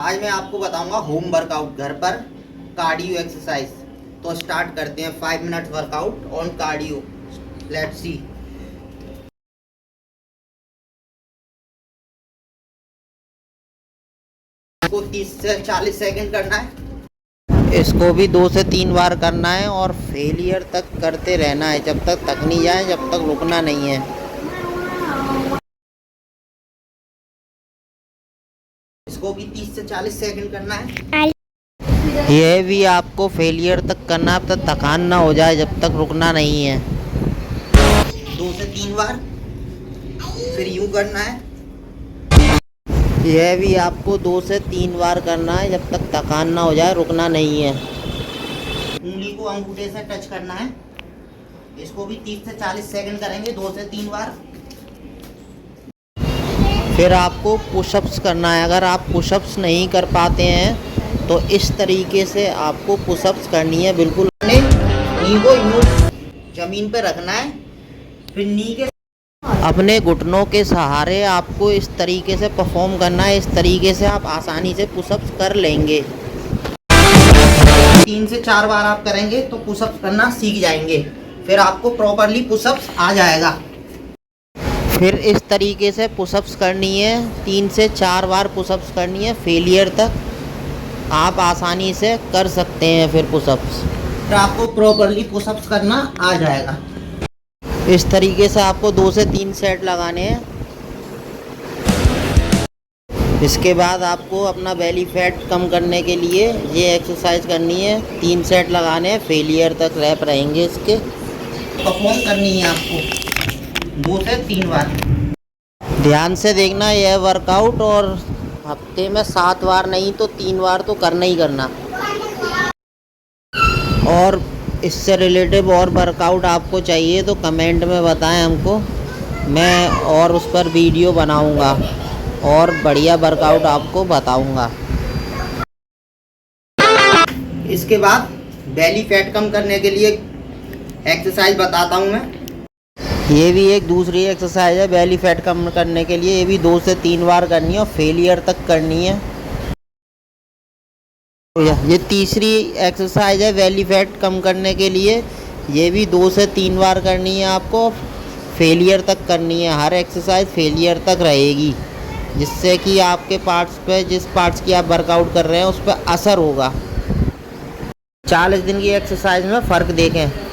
आज मैं आपको बताऊंगा होम वर्कआउट घर पर कार्डियो एक्सरसाइज। तो स्टार्ट करते हैं 5 minute workout on cardio. Let's see. इसको 30 से 40 सेकंड करना है। इसको भी 2 से 3 बार करना है और फेलियर तक करते रहना है, जब तक थक नहीं जाए, जब तक रुकना नहीं है। इसको भी 30 से 40 सेकंड करना है। यह भी आपको फेलियर तक करना है, अब तक थकान ना हो जाए, जब तक रुकना नहीं है। 2 से 3 बार। फिर यूं करना है। यह भी आपको 2 से 3 बार करना है, जब तक थकान ना हो जाए, रुकना नहीं है। उंगली को अंगूठे से टच करना है। इसको भी 30 से 40 सेकंड करेंगे, 2 से 3 बार। फिर आपको पुशअप्स करना है। अगर आप पुशअप्स नहीं कर पाते हैं तो इस तरीके से आपको पुशअप्स करनी है। बिल्कुल नी को यूं जमीन पे रखना है। फिर नी के अपने घुटनों के सहारे आपको इस तरीके से परफॉर्म करना है। इस तरीके से आप आसानी से पुशअप्स कर लेंगे। 3 से 4 बार आप करेंगे तो पुशअप्स करना सीख जाएंगे। फिर आपको प्रॉपरली पुशअप्स आ जाएगा। फिर इस तरीके से पुशअप्स करनी है। 3 से 4 बार पुशअप्स करनी है, फेलियर तक आप आसानी से कर सकते हैं। फिर पुशअप्स फिर आपको प्रॉपरली पुशअप्स करना आ जाएगा। इस तरीके से आपको 2 से 3 सेट लगाने हैं। इसके बाद आपको अपना बेली फैट कम करने के लिए ये एक्सरसाइज करनी है। 3 सेट लगाने हैं, फेलियर तक रैप रहेंगे इसके। परफॉर्म करनी है आपको 2 से 3 बार। ध्यान से देखना यह वर्कआउट, और हफ्ते में 7 बार नहीं तो 3 बार तो करना ही करना। और इससे रिलेटिव और वर्कआउट आपको चाहिए तो कमेंट में बताएं हमको, मैं और उस पर वीडियो बनाऊंगा और बढ़िया वर्कआउट आपको बताऊंगा। इसके बाद बेली फैट कम करने के लिए एक्सरसाइज बताता हूं मैं। ये भी एक दूसरी एक्सरसाइज है बेली फैट कम करने के लिए। ये भी 2 से 3 बार करनी है और फेलियर तक करनी है। ये तीसरी एक्सरसाइज है बेली फैट कम करने के लिए। ये भी 2 से 3 बार करनी है आपको, फेलियर तक करनी है। हर एक्सरसाइज फेलियर तक रहेगी, जिससे कि आपके पार्ट्स पे, जिस पार्ट्स की आप वर्कआउट कर रहे हैं उस पर असर होगा। 40 दिन की एक्सरसाइज में फ़र्क देखें।